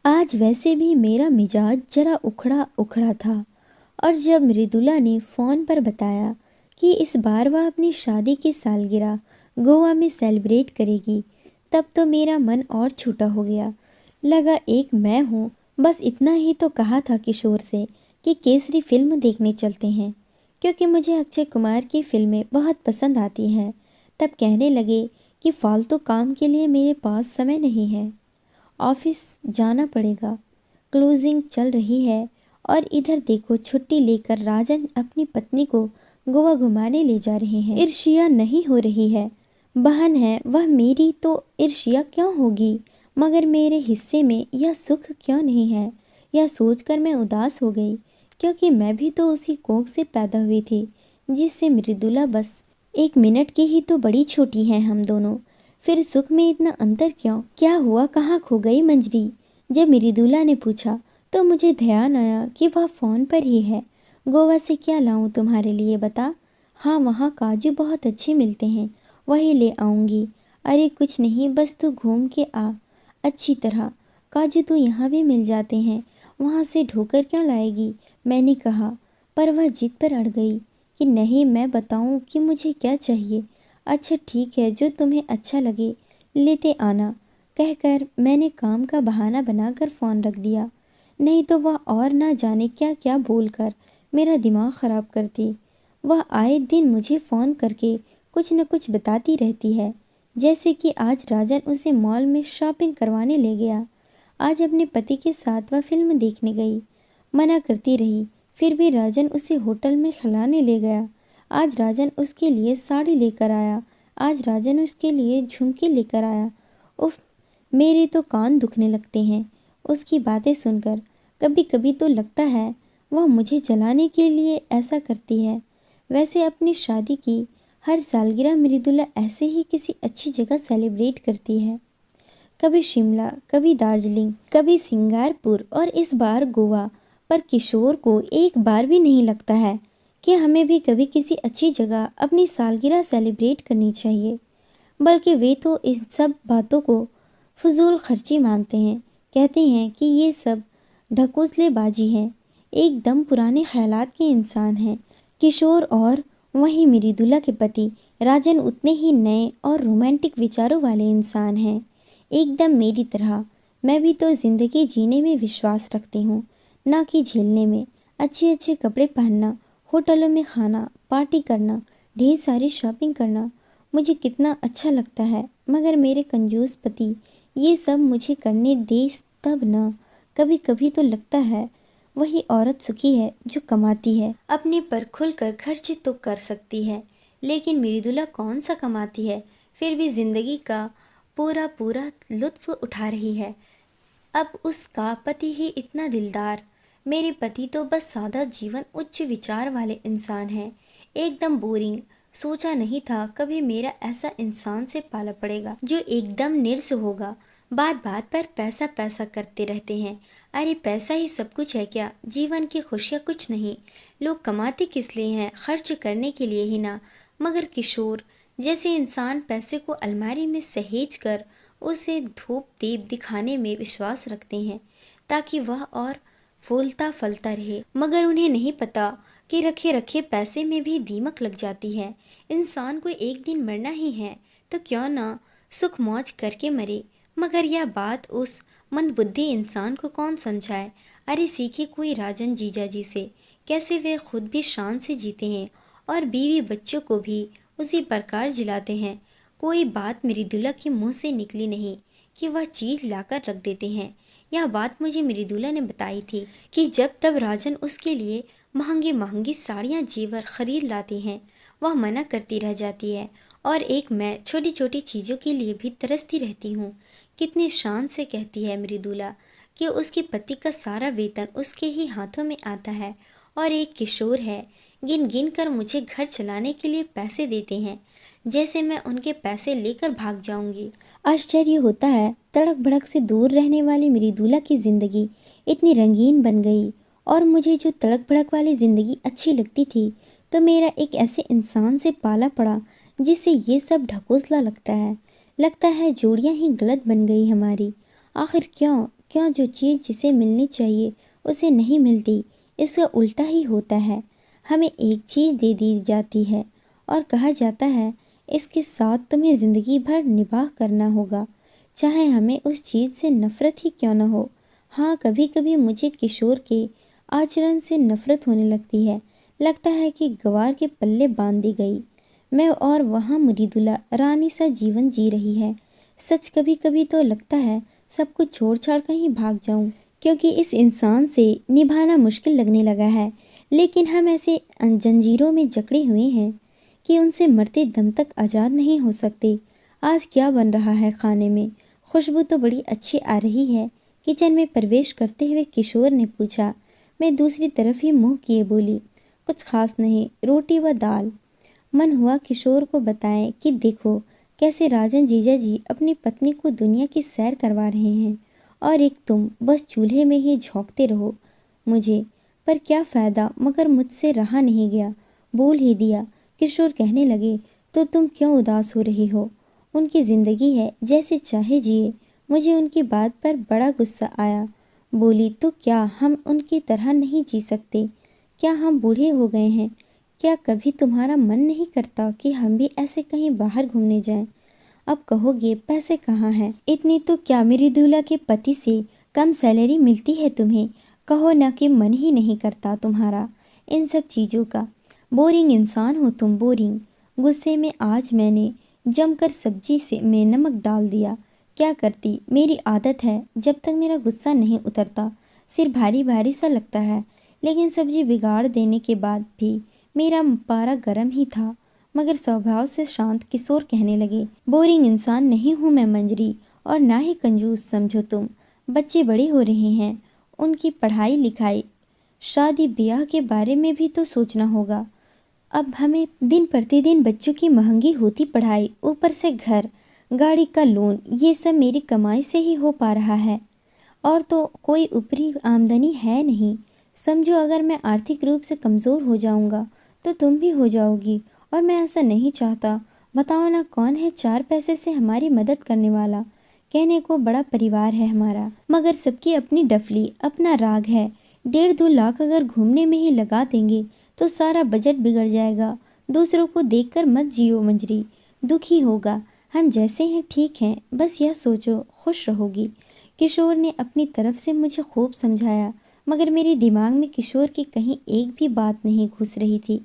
आज वैसे भी मेरा मिजाज जरा उखड़ा उखड़ा था और जब मृदुला ने फ़ोन पर बताया कि इस बार वह अपनी शादी की सालगिरह गोवा में सेलिब्रेट करेगी, तब तो मेरा मन और छोटा हो गया। लगा एक मैं हूँ, बस इतना ही तो कहा था किशोर से कि केसरी फिल्म देखने चलते हैं, क्योंकि मुझे अक्षय कुमार की फिल्में बहुत पसंद आती हैं। तब कहने लगे कि फालतू काम के लिए मेरे पास समय नहीं है, ऑफिस जाना पड़ेगा, क्लोजिंग चल रही है। और इधर देखो, छुट्टी लेकर राजन अपनी पत्नी को गोवा घुमाने ले जा रहे हैं। ईर्ष्या नहीं हो रही है, बहन है वह मेरी तो ईर्ष्या क्यों होगी, मगर मेरे हिस्से में यह सुख क्यों नहीं है। यह सोचकर मैं उदास हो गई, क्योंकि मैं भी तो उसी कोख से पैदा हुई थी जिससे मृदुला, बस 1 मिनट की ही तो बड़ी छोटी हैं हम दोनों। फिर सुख में इतना अंतर क्यों? क्या हुआ, कहाँ खो गई मंजरी? जब मृदुला ने पूछा तो मुझे ध्यान आया कि वह फ़ोन पर ही है। गोवा से क्या लाऊं तुम्हारे लिए, बता। हाँ, वहाँ काजू बहुत अच्छे मिलते हैं, वही ले आऊँगी। अरे कुछ नहीं, बस तू घूम के आ अच्छी तरह। काजू तो यहाँ भी मिल जाते हैं, वहाँ से ढोकर क्यों लाएगी, मैंने कहा। पर वह जिद पर अड़ गई कि नहीं, मैं बताऊँ कि मुझे क्या चाहिए। अच्छा ठीक है, जो तुम्हें अच्छा लगे लेते आना, कहकर मैंने काम का बहाना बनाकर फ़ोन रख दिया। नहीं तो वह और ना जाने क्या क्या बोलकर मेरा दिमाग ख़राब करती। वह आए दिन मुझे फ़ोन करके कुछ न कुछ बताती रहती है, जैसे कि आज राजन उसे मॉल में शॉपिंग करवाने ले गया, आज अपने पति के साथ वह फिल्म देखने गई। मना करती रही, फिर भी राजन उसे होटल में खिलाने ले गया। आज राजन उसके लिए साड़ी लेकर आया, आज राजन उसके लिए झुमके लेकर आया। उफ, मेरे तो कान दुखने लगते हैं उसकी बातें सुनकर। कभी कभी तो लगता है वह मुझे जलाने के लिए ऐसा करती है। वैसे अपनी शादी की हर सालगिरह मृदुला ऐसे ही किसी अच्छी जगह सेलिब्रेट करती है, कभी शिमला, कभी दार्जिलिंग, कभी सिंगारपुर और इस बार गोवा। पर किशोर को एक बार भी नहीं लगता है कि हमें भी कभी किसी अच्छी जगह अपनी सालगिरह सेलिब्रेट करनी चाहिए, बल्कि वे तो इन सब बातों को फजूल खर्ची मानते हैं। कहते हैं कि ये सब ढकोसलेबाजी है, एकदम पुराने ख्यालात के इंसान हैं। किशोर और वहीं मृदुला के पति राजन उतने ही नए और रोमांटिक विचारों वाले इंसान हैं, एकदम मेरी तरह। मैं भी तो ज़िंदगी जीने में विश्वास रखती हूँ, ना कि झेलने में। अच्छे अच्छे कपड़े पहनना, होटलों में खाना, पार्टी करना, ढेर सारी शॉपिंग करना मुझे कितना अच्छा लगता है, मगर मेरे कंजूस पति ये सब मुझे करने दे तब न। कभी कभी तो लगता है वही औरत सुखी है जो कमाती है, अपने पर खुलकर खर्च तो कर सकती है, लेकिन मृदुला कौन सा कमाती है, फिर भी जिंदगी का पूरा पूरा लुत्फ उठा रही है। अब उसका पति ही इतना दिलदार। मेरे पति तो बस सादा जीवन उच्च विचार वाले इंसान हैं, एकदम बोरिंग। सोचा नहीं था कभी मेरा ऐसा इंसान से पाला पड़ेगा जो एकदम निरस होगा, बात बात पर पैसा पैसा करते रहते हैं। अरे पैसा ही सब कुछ है क्या? जीवन की खुशियाँ कुछ नहीं। लोग कमाते किस लिए हैं? खर्च करने के लिए ही ना। मगर किशोर जैसे इंसान पैसे को अलमारी में सहेज कर उसे धूप दीप दिखाने में विश्वास रखते हैं, ताकि वह और फूलता फलता रहे। मगर उन्हें नहीं पता कि रखे रखे पैसे में भी दीमक लग जाती है। इंसान को एक दिन मरना ही है, तो क्यों ना सुख मौज करके मरे। मगर यह बात उस मंदबुद्धि इंसान को कौन समझाए। अरे सीखे कोई राजन जीजा जी से, कैसे वे खुद भी शान से जीते हैं और बीवी बच्चों को भी उसी प्रकार जिलाते हैं। कोई बात मृदुला के मुंह से निकली नहीं कि वह चीज लाकर रख देते हैं। यह बात मुझे मृदुला ने बताई थी कि जब तब राजन उसके लिए महंगी महंगी साड़ियाँ जेवर खरीद लाते हैं, वह मना करती रह जाती है और एक मैं छोटी छोटी चीज़ों के लिए भी तरसती रहती हूँ। कितने शान से कहती है मृदुला कि उसके पति का सारा वेतन उसके ही हाथों में आता है और एक किशोर है, गिन गिन कर मुझे घर चलाने के लिए पैसे देते हैं, जैसे मैं उनके पैसे लेकर भाग जाऊंगी। आश्चर्य होता है, तड़क भड़क से दूर रहने वाली मृदुला की ज़िंदगी इतनी रंगीन बन गई। और मुझे जो तड़क भड़क वाली ज़िंदगी अच्छी लगती थी, तो मेरा एक ऐसे इंसान से पाला पड़ा जिससे ये सब ढकोसला लगता है। लगता है जोड़ियाँ ही गलत बन गई हमारी। आखिर क्यों क्यों जो चीज़ जिसे मिलनी चाहिए उसे नहीं मिलती, इसका उल्टा ही होता है। हमें एक चीज़ दे दी जाती है और कहा जाता है इसके साथ तुम्हें ज़िंदगी भर निभाह करना होगा, चाहे हमें उस चीज़ से नफ़रत ही क्यों न हो। हाँ, कभी कभी मुझे किशोर के आचरण से नफ़रत होने लगती है। लगता है कि गवार के पल्ले बांध दी गई मैं, और वहाँ मृदुला रानी सा जीवन जी रही है। सच कभी कभी तो लगता है सब कुछ छोड़ छाड़ कहीं भाग जाऊं, क्योंकि इस इंसान से निभाना मुश्किल लगने लगा है। लेकिन हम ऐसे जंजीरों में जकड़े हुए हैं कि उनसे मरते दम तक आज़ाद नहीं हो सकते। आज क्या बन रहा है खाने में? खुशबू तो बड़ी अच्छी आ रही है। किचन में प्रवेश करते हुए किशोर ने पूछा। मैं दूसरी तरफ ही मुंह किए बोली, कुछ खास नहीं, रोटी व दाल। मन हुआ किशोर को बताएं कि देखो कैसे राजन जीजा जी अपनी पत्नी को दुनिया की सैर करवा रहे हैं, और एक तुम बस चूल्हे में ही झोंकते रहो मुझे। पर क्या फ़ायदा, मगर मुझसे रहा नहीं गया, बोल ही दिया। किशोर कहने लगे, तो तुम क्यों उदास हो रही हो? उनकी ज़िंदगी है, जैसे चाहे जिए। मुझे उनकी बात पर बड़ा गुस्सा आया। बोली, तो क्या हम उनकी तरह नहीं जी सकते? क्या हम बूढ़े हो गए हैं? क्या कभी तुम्हारा मन नहीं करता कि हम भी ऐसे कहीं बाहर घूमने जाएं? अब कहोगे पैसे कहाँ हैं? इतनी तो क्या मेरी दूल्हा के पति से कम सैलरी मिलती है तुम्हें? कहो ना कि मन ही नहीं करता तुम्हारा इन सब चीज़ों का। बोरिंग इंसान हो तुम, बोरिंग। गुस्से में आज मैंने जमकर सब्जी से में नमक डाल दिया। क्या करती, मेरी आदत है, जब तक मेरा गुस्सा नहीं उतरता सिर भारी भारी सा लगता है। लेकिन सब्जी बिगाड़ देने के बाद भी मेरा पारा गर्म ही था। मगर स्वभाव से शांत किशोर कहने लगे, बोरिंग इंसान नहीं हूँ मैं मंजरी, और ना ही कंजूस समझो तुम। बच्चे बड़े हो रहे हैं, उनकी पढ़ाई लिखाई शादी ब्याह के बारे में भी तो सोचना होगा। अब हमें दिन प्रतिदिन बच्चों की महंगी होती पढ़ाई, ऊपर से घर गाड़ी का लोन, ये सब मेरी कमाई से ही हो पा रहा है, और तो कोई ऊपरी आमदनी है नहीं। समझो अगर मैं आर्थिक रूप से कमज़ोर हो जाऊंगा तो तुम भी हो जाओगी, और मैं ऐसा नहीं चाहता। बताओ ना, कौन है चार पैसे से हमारी मदद करने वाला? कहने को बड़ा परिवार है हमारा, मगर सबकी अपनी डफली, अपना राग है। 1.5-2 लाख अगर घूमने में ही लगा देंगे तो सारा बजट बिगड़ जाएगा। दूसरों को देखकर मत जियो मंजरी, दुखी होगा। हम जैसे हैं ठीक हैं, बस यह सोचो खुश रहोगी। किशोर ने अपनी तरफ से मुझे खूब समझाया, मगर मेरे दिमाग में किशोर की कहीं एक भी बात नहीं घुस रही थी।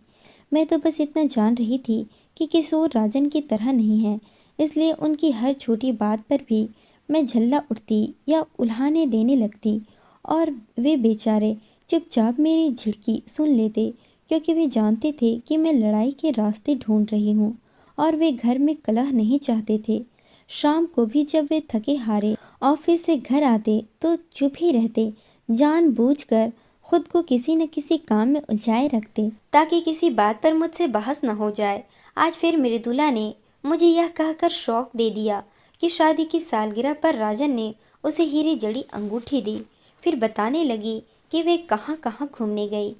मैं तो बस इतना जान रही थी कि किशोर राजन की तरह नहीं है, इसलिए उनकी हर छोटी बात पर भी मैं झल्ला उठती या उल्हाने देने लगती, और वे बेचारे चुपचाप मेरी झिड़की सुन लेते, क्योंकि वे जानते थे कि मैं लड़ाई के रास्ते ढूंढ रही हूँ, और वे घर में कलह नहीं चाहते थे। शाम को भी जब वे थके हारे ऑफिस से घर आते तो चुप ही रहते, जानबूझकर खुद को किसी न किसी काम में उलझाए रखते ताकि किसी बात पर मुझसे बहस न हो जाए। आज फिर मृदुला ने मुझे यह कहकर शौक दे दिया कि शादी की सालगिरह पर राजन ने उसे हीरे जड़ी अंगूठी दी। फिर बताने लगी कि वे कहाँ कहाँ घूमने गई,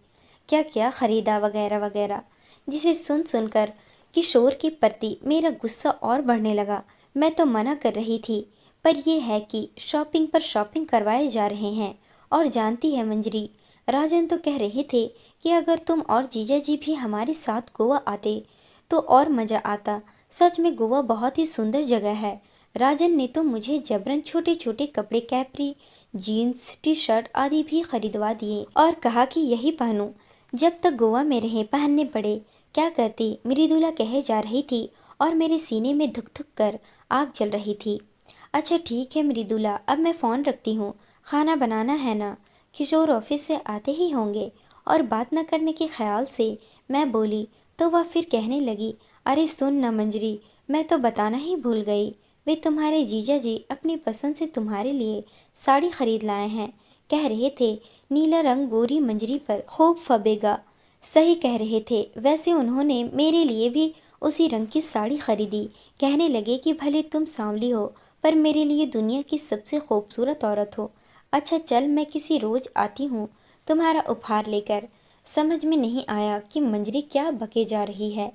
क्या क्या खरीदा वगैरह वगैरह, जिसे सुन सुनकर किशोर के प्रति मेरा गुस्सा और बढ़ने लगा। मैं तो मना कर रही थी, पर यह है कि शॉपिंग पर शॉपिंग करवाए जा रहे हैं। और जानती है मंजरी, राजन तो कह रहे थे कि अगर तुम और जीजा जी भी हमारे साथ गोवा आते तो और मज़ा आता। सच में गोवा बहुत ही सुंदर जगह है। राजन ने तो मुझे जबरन छोटे छोटे कपड़े, कैपरी, जीन्स, टी शर्ट आदि भी खरीदवा दिए और कहा कि यही पहनूं जब तक गोवा में रहे, पहनने पड़े। क्या करती, मृदुला कहे जा रही थी और मेरे सीने में धुक धुक कर आग जल रही थी। अच्छा ठीक है मृदुला, अब मैं फ़ोन रखती हूँ, खाना बनाना है ना। किशोर ऑफिस से आते ही होंगे। और बात न करने के ख्याल से मैं बोली तो वह फिर कहने लगी, अरे सुन ना मंजरी, मैं तो बताना ही भूल गई। वे तुम्हारे जीजा जी अपनी पसंद से तुम्हारे लिए साड़ी खरीद लाए हैं। कह रहे थे नीला रंग गोरी मंजरी पर खूब फबेगा। सही कह रहे थे। वैसे उन्होंने मेरे लिए भी उसी रंग की साड़ी खरीदी। कहने लगे कि भले तुम सांवली हो, पर मेरे लिए दुनिया की सबसे खूबसूरत औरत हो। अच्छा चल, मैं किसी रोज आती हूँ तुम्हारा उपहार लेकर। समझ में नहीं आया कि मंजरी क्या बके जा रही है।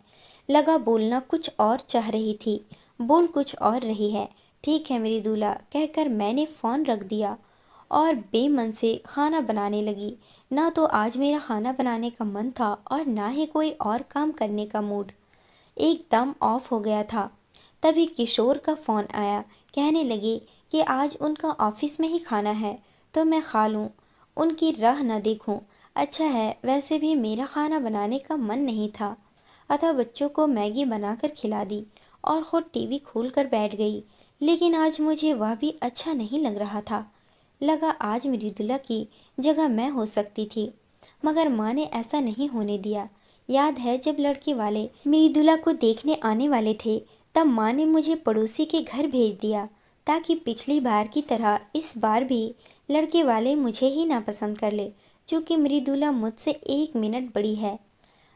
लगा बोलना कुछ और चाह रही थी, बोल कुछ और रही है। ठीक है मेरी दूल्हा, कहकर मैंने फ़ोन रख दिया और बेमन से खाना बनाने लगी। ना तो आज मेरा खाना बनाने का मन था और ना ही कोई और काम करने का मूड। एकदम ऑफ हो गया था। तभी किशोर का फ़ोन आया। कहने लगे कि आज उनका ऑफिस में ही खाना है तो मैं खा लूँ, उनकी राह न देखूँ। अच्छा है, वैसे भी मेरा खाना बनाने का मन नहीं था, अतः बच्चों को मैगी बनाकर खिला दी और ख़ुद टीवी खोलकर बैठ गई। लेकिन आज मुझे वह भी अच्छा नहीं लग रहा था। लगा आज मृदुला की जगह मैं हो सकती थी, मगर माँ ने ऐसा नहीं होने दिया। याद है जब लड़के वाले मृदुला को देखने आने वाले थे, तब माँ ने मुझे पड़ोसी के घर भेज दिया ताकि पिछली बार की तरह इस बार भी लड़के वाले मुझे ही नापसंद कर ले। चूँकि मृदुला मुझसे 1 मिनट बड़ी है,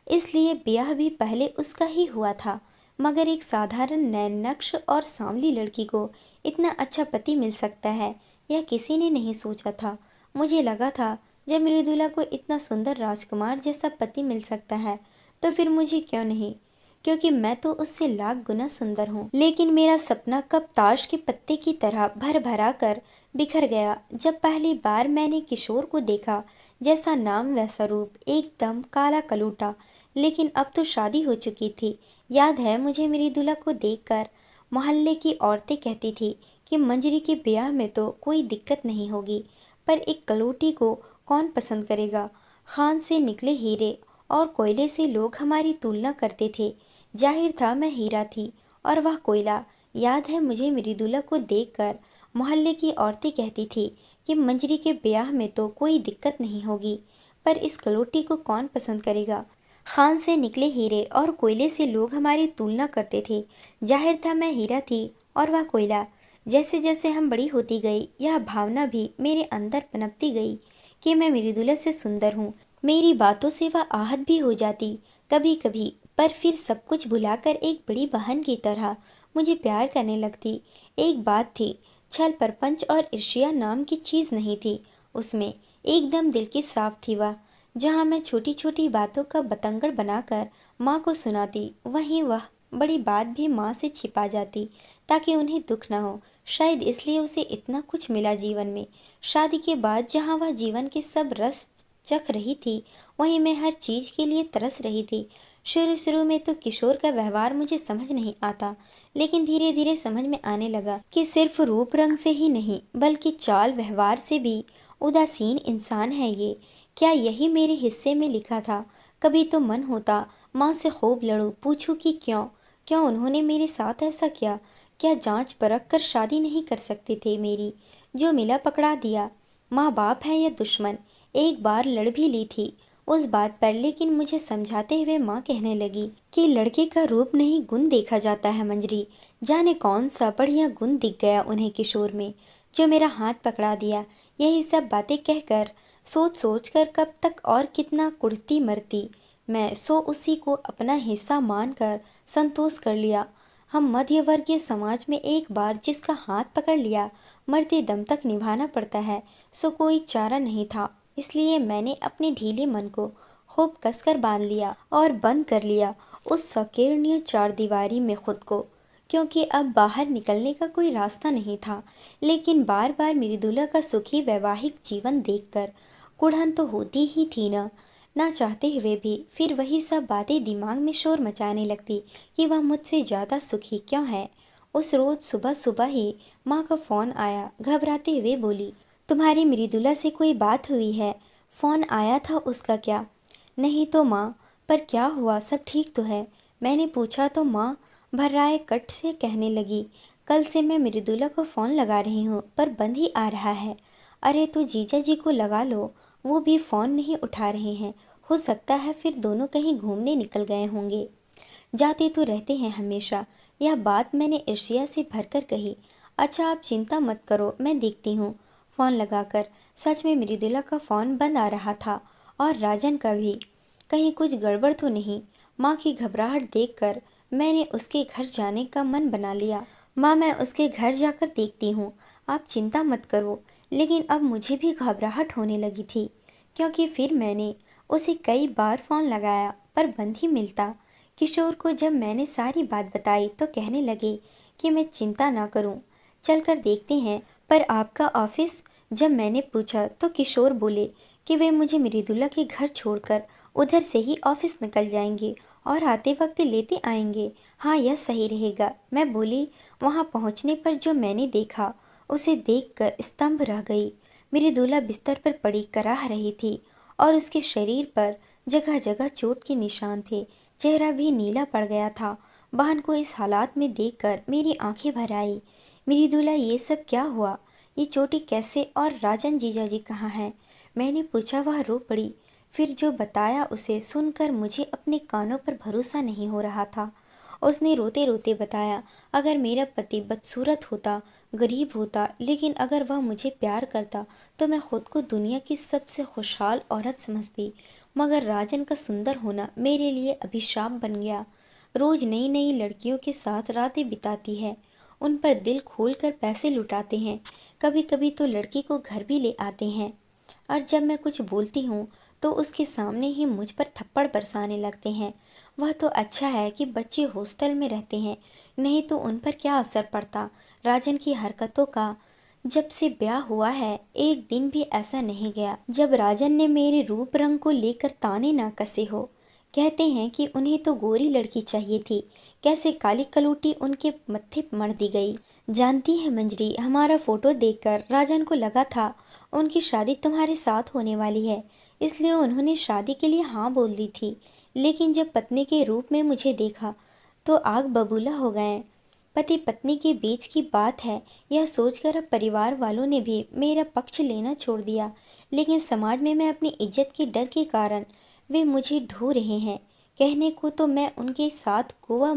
इसलिए ब्याह भी पहले उसका ही हुआ था। मगर एक साधारण नैननक्श और सांवली लड़की को इतना अच्छा पति मिल सकता है, यह किसी ने नहीं सोचा था। मुझे लगा था जब मृदुला को इतना सुंदर राजकुमार जैसा पति मिल सकता है, तो फिर मुझे क्यों नहीं, क्योंकि मैं तो उससे लाख गुना सुंदर हूँ। लेकिन मेरा सपना कब ताश के पत्ते की तरह भर भरा कर बिखर गया जब पहली बार मैंने किशोर को देखा। जैसा नाम वैसा रूप, एकदम काला कलूटा। लेकिन अब तो शादी हो चुकी थी। याद है मुझे मृदुला को देखकर मोहल्ले की औरतें कहती थी कि मंजरी के ब्याह में तो कोई दिक्कत नहीं होगी, पर एक कलोटी को कौन पसंद करेगा। खान से निकले हीरे और कोयले से लोग हमारी तुलना करते थे। जाहिर था मैं हीरा थी और वह कोयला। याद है मुझे मृदुला को देखकर मोहल्ले की औरतें कहती थी कि मंजरी के ब्याह में तो कोई दिक्कत नहीं होगी, पर इस कलोटी को कौन पसंद करेगा। खान से निकले हीरे और कोयले से लोग हमारी तुलना करते थे। जाहिर था मैं हीरा थी और वह कोयला। जैसे जैसे हम बड़ी होती गई, यह भावना भी मेरे अंदर पनपती गई कि मैं मृदुला से सुंदर हूँ। मेरी बातों से वह आहत भी हो जाती कभी कभी, पर फिर सब कुछ भुलाकर एक बड़ी बहन की तरह मुझे प्यार करने लगती। एक बात थी, छल प्रपंच और ईर्ष्या नाम की चीज़ नहीं थी उसमें। एकदम दिल की साफ थी वह। जहाँ मैं छोटी छोटी बातों का बतंगड़ बनाकर माँ को सुनाती, वहीं वह बड़ी बात भी माँ से छिपा जाती ताकि उन्हें दुख न हो। शायद इसलिए उसे इतना कुछ मिला जीवन में। शादी के बाद जहाँ वह जीवन के सब रस चख रही थी, वहीं मैं हर चीज़ के लिए तरस रही थी। शुरू शुरू में तो किशोर का व्यवहार मुझे समझ नहीं आता, लेकिन धीरे धीरे समझ में आने लगा कि सिर्फ रूप रंग से ही नहीं, बल्कि चाल व्यवहार से भी उदासीन इंसान है ये। क्या यही मेरे हिस्से में लिखा था। कभी तो मन होता माँ से खूब लड़ूं, पूछूं कि क्यों क्यों उन्होंने मेरे साथ ऐसा किया। क्या जांच परख कर शादी नहीं कर सकते थे मेरी, जो मिला पकड़ा दिया। माँ बाप है या दुश्मन। एक बार लड़ भी ली थी उस बात पर, लेकिन मुझे समझाते हुए माँ कहने लगी कि लड़के का रूप नहीं गुण देखा जाता है मंजरी। जाने कौन सा बढ़िया गुण दिख गया उन्हें किशोर में, जो मेरा हाथ पकड़ा दिया। यही सब बातें कहकर सोच सोच कर कब तक और कितना कुढ़ती मरती मैं, सो उसी को अपना हिस्सा मानकर संतोष कर लिया। हम मध्यवर्गीय समाज में एक बार जिसका हाथ पकड़ लिया, मरते दम तक निभाना पड़ता है, सो कोई चारा नहीं था। इसलिए मैंने अपने ढीले मन को खूब कसकर बांध लिया और बंद कर लिया उस संकीर्ण चारदीवारी में खुद को, क्योंकि अब बाहर निकलने का कोई रास्ता नहीं था। लेकिन बार बार मृदुला का सुखी वैवाहिक जीवन देखकर कुढ़न तो होती ही थी ना चाहते हुए भी। फिर वही सब बातें दिमाग में शोर मचाने लगती कि वह मुझसे ज़्यादा सुखी क्यों है। उस रोज़ सुबह सुबह ही माँ का फ़ोन आया। घबराते हुए बोली, तुम्हारी मृदुला से कोई बात हुई है? फ़ोन आया था उसका क्या? नहीं तो माँ, पर क्या हुआ, सब ठीक तो है? मैंने पूछा तो माँ भर्राए कट से कहने लगी, कल से मैं मृदुला को फ़ोन लगा रही हूँ पर बंद ही आ रहा है। अरे तो जीजा जी को लगा लो, वो भी फ़ोन नहीं उठा रहे हैं। हो सकता है फिर दोनों कहीं घूमने निकल गए होंगे। जाते तो रहते हैं हमेशा। यह बात मैंने ईर्ष्या से भरकर कही। अच्छा आप चिंता मत करो, मैं देखती हूँ। फ़ोन लगाकर सच में मृदुला का फ़ोन बंद आ रहा था और राजन का भी। कहीं कुछ गड़बड़ तो नहीं। माँ की घबराहट देखकर मैंने उसके घर जाने का मन बना लिया। माँ मैं उसके घर जाकर देखती हूँ, आप चिंता मत करो। लेकिन अब मुझे भी घबराहट होने लगी थी, क्योंकि फिर मैंने उसे कई बार फ़ोन लगाया पर बंद ही मिलता। किशोर को जब मैंने सारी बात बताई तो कहने लगे कि मैं चिंता ना करूं, चलकर देखते हैं। पर आपका ऑफिस जब मैंने पूछा तो किशोर बोले कि वे मुझे मृदुला के घर छोड़कर उधर से ही ऑफिस निकल जाएंगे और आते वक्त लेते आएंगे। हाँ, यह सही रहेगा, मैं बोली। वहाँ पहुँचने पर जो मैंने देखा उसे देखकर स्तंभ रह गई। मृदुला बिस्तर पर पड़ी कराह रही थी और उसके शरीर पर जगह जगह चोट के निशान थे। चेहरा भी नीला पड़ गया था। बहन को इस हालात में देखकर मेरी आंखें भर आई। मृदुला, ये सब क्या हुआ? ये चोटी कैसे? और राजन जीजाजी कहाँ हैं? मैंने पूछा। वह रो पड़ी। फिर जो बताया उसे सुनकर मुझे अपने कानों पर भरोसा नहीं हो रहा था। उसने रोते रोते बताया, अगर मेरा पति बदसूरत होता, गरीब होता, लेकिन अगर वह मुझे प्यार करता तो मैं खुद को दुनिया की सबसे खुशहाल औरत समझती। मगर राजन का सुंदर होना मेरे लिए अभिशाप बन गया। रोज नई नई लड़कियों के साथ रातें बिताती है, उन पर दिल खोलकर पैसे लुटाते हैं। कभी कभी तो लड़की को घर भी ले आते हैं और जब मैं कुछ बोलती हूँ तो उसके सामने ही मुझ पर थप्पड़ बरसाने लगते हैं। वह तो अच्छा है कि बच्चे हॉस्टल में रहते हैं, नहीं तो उन पर क्या असर पड़ता। राजन की हरकतों का जब से ब्याह हुआ है एक दिन भी ऐसा नहीं गया जब राजन ने मेरे रूप रंग को लेकर ताने ना कसे हो। कहते हैं कि उन्हें तो गोरी लड़की चाहिए थी, कैसे काली कलूटी उनके मत्थे मर दी गई। जानती है मंजरी, हमारा फोटो देखकर राजन को लगा था उनकी शादी तुम्हारे साथ होने वाली है, इसलिए उन्होंने शादी के लिए हाँ बोल दी थी। लेकिन जब पत्नी के रूप में मुझे देखा तो आग बबूला हो गए। पति पत्नी के बीच की बात है, यह सोचकर अब परिवार वालों ने भी मेरा पक्ष लेना छोड़ दिया। लेकिन समाज में मैं अपनी इज्जत के डर के कारण वे मुझे ढो रहे हैं। कहने को तो मैं उनके साथ गोवा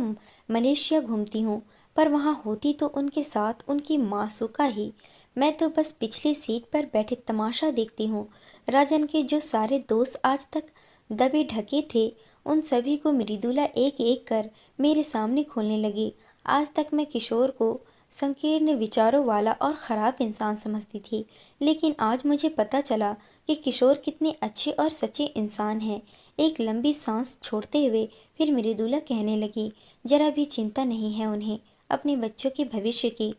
मलेशिया घूमती हूँ, पर वहाँ होती तो उनके साथ उनकी मासूका ही। मैं तो बस पिछली सीट पर बैठे तमाशा देखती हूँ। राजन के जो सारे दोस्त आज तक दबे ढके थे उन सभी को मृदुला एक एक कर मेरे सामने खोलने लगी। आज तक मैं किशोर को संकीर्ण विचारों वाला और ख़राब इंसान समझती थी, लेकिन आज मुझे पता चला कि किशोर कितने अच्छे और सच्चे इंसान हैं। एक लंबी सांस छोड़ते हुए फिर मृदुला कहने लगी, जरा भी चिंता नहीं है उन्हें अपने बच्चों के भविष्य की।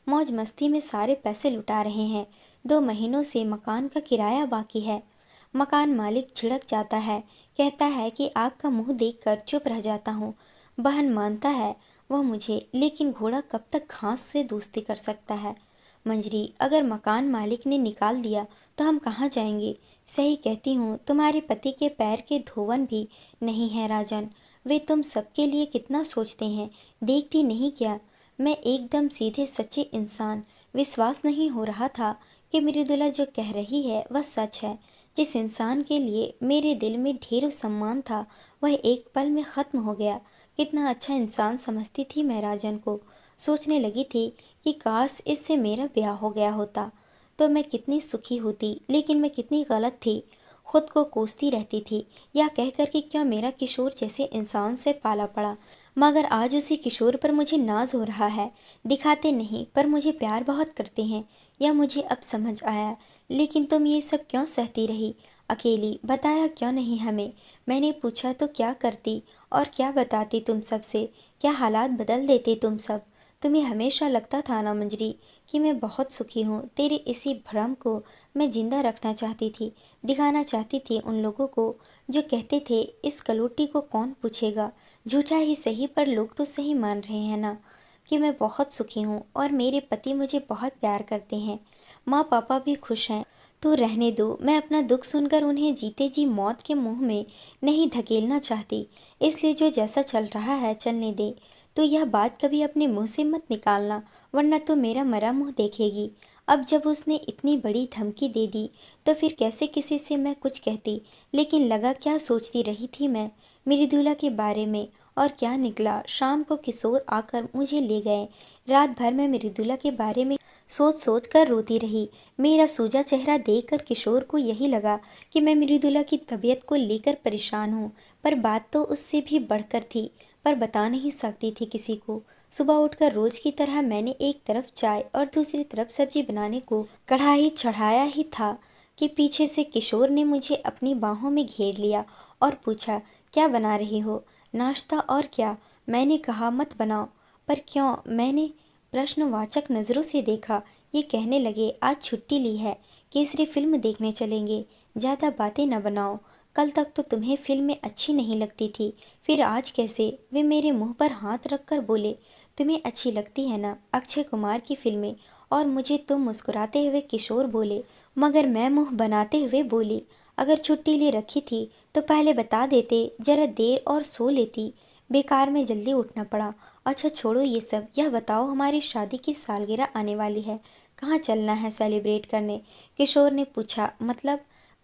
मौज मस्ती में सारे पैसे लुटा रहे हैं। 2 महीनों से मकान का किराया बाकी है। मकान मालिक झिड़क जाता है, कहता है कि आपका मुंह देखकर चुप रह जाता हूँ। बहन मानता है वह मुझे, लेकिन घोड़ा कब तक घास से दोस्ती कर सकता है। मंजरी, अगर मकान मालिक ने निकाल दिया तो हम कहाँ जाएंगे? सही कहती हूँ, तुम्हारे पति के पैर के धोवन भी नहीं है राजन। वे तुम सबके लिए कितना सोचते हैं, देखती नहीं क्या? मैं एकदम सीधे सच्चे इंसान। विश्वास नहीं हो रहा था कि मृदुला जो कह रही है वह सच है। जिस इंसान के लिए मेरे दिल में ढेरों सम्मान था वह एक पल में ख़त्म हो गया। कितना अच्छा इंसान समझती थी मैं राजन को। सोचने लगी थी कि काश इससे मेरा ब्याह हो गया होता तो मैं कितनी सुखी होती, लेकिन मैं कितनी गलत थी। खुद को कोसती रहती थी, या कहकर कि क्या मेरा किशोर जैसे इंसान से पाला पड़ा। मगर आज उसी किशोर पर मुझे नाज हो रहा है। दिखाते नहीं पर मुझे प्यार बहुत करते हैं, यह मुझे अब समझ आया। लेकिन तुम ये सब क्यों सहती रही अकेली? बताया क्यों नहीं हमें? मैंने पूछा तो क्या करती और क्या बताती तुम सबसे? क्या हालात बदल देते तुम सब? तुम्हें हमेशा लगता था ना मंजरी कि मैं बहुत सुखी हूँ। तेरे इसी भ्रम को मैं जिंदा रखना चाहती थी, दिखाना चाहती थी उन लोगों को जो कहते थे इस कलौटी को कौन पूछेगा। झूठा ही सही पर लोग तो सही मान रहे हैं ना कि मैं बहुत सुखी हूँ और मेरे पति मुझे बहुत प्यार करते हैं। माँ पापा भी खुश हैं। तो रहने दो, मैं अपना दुख सुनकर उन्हें जीते जी मौत के मुंह में नहीं धकेलना चाहती। इसलिए जो जैसा चल रहा है चलने दे। तो यह बात कभी अपने मुंह से मत निकालना, वरना तो मेरा मरा मुंह देखेगी। अब जब उसने इतनी बड़ी धमकी दे दी तो फिर कैसे किसी से मैं कुछ कहती। लेकिन लगा क्या सोचती रही थी मैं मृदुला के बारे में, और क्या निकला। शाम को किशोर आकर मुझे ले गए। रात भर मैं मृदुला के बारे में सोच सोच कर रोती रही। मेरा सूजा चेहरा देखकर किशोर को यही लगा कि मैं मृदुला की तबीयत को लेकर परेशान हूँ, पर बात तो उससे भी बढ़कर थी, पर बता नहीं सकती थी किसी को। सुबह उठकर रोज की तरह मैंने एक तरफ चाय और दूसरी तरफ सब्जी बनाने को कढ़ाई चढ़ाया ही था कि पीछे से किशोर ने मुझे अपनी बाहों में घेर लिया और पूछा, क्या बना रही हो? नाश्ता और क्या? मैंने कहा मत बनाओ। पर क्यों? मैंने प्रश्नवाचक नज़रों से देखा। ये कहने लगे, आज छुट्टी ली है, केसरी फिल्म देखने चलेंगे। ज़्यादा बातें न बनाओ, कल तक तो तुम्हें फिल्में अच्छी नहीं लगती थी, फिर आज कैसे? वे मेरे मुंह पर हाथ रखकर बोले, तुम्हें अच्छी लगती है ना अक्षय कुमार की फिल्में? और मुझे तुम मुस्कुराते हुए किशोर बोले, मगर मैं मुंह बनाते हुए बोली, अगर छुट्टी ले रखी थी तो पहले बता देते, जरा देर और सो लेती, बेकार में जल्दी उठना पड़ा। अच्छा छोड़ो ये सब, यह बताओ हमारी शादी की सालगिरह आने वाली है, कहाँ चलना है सेलिब्रेट करने? किशोर ने पूछा।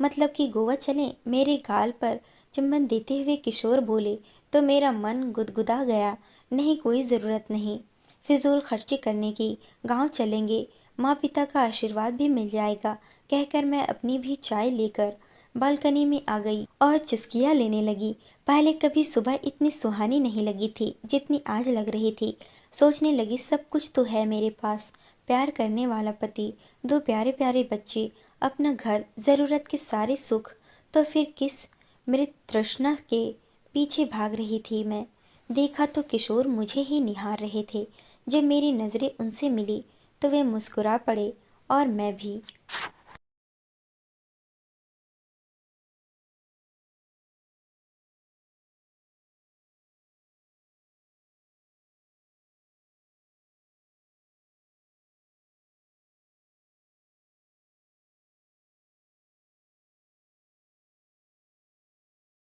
मतलब कि गोवा चलें? मेरे गाल पर चुंबन देते हुए किशोर बोले। तो मेरा मन गुदगुदा गया। नहीं, कोई ज़रूरत नहीं फिजूल खर्ची करने की, गांव चलेंगे, माँ पिता का आशीर्वाद भी मिल जाएगा, कहकर मैं अपनी भी चाय लेकर बालकनी में आ गई और चुस्कियाँ लेने लगी। पहले कभी सुबह इतनी सुहानी नहीं लगी थी जितनी आज लग रही थी। सोचने लगी, सब कुछ तो है मेरे पास, प्यार करने वाला पति, दो प्यारे प्यारे बच्चे, अपना घर, ज़रूरत के सारे सुख, तो फिर किस मृत तृष्णा के पीछे भाग रही थी मैं? देखा तो किशोर मुझे ही निहार रहे थे। जब मेरी नज़रें उनसे मिली तो वे मुस्कुरा पड़े और मैं भी।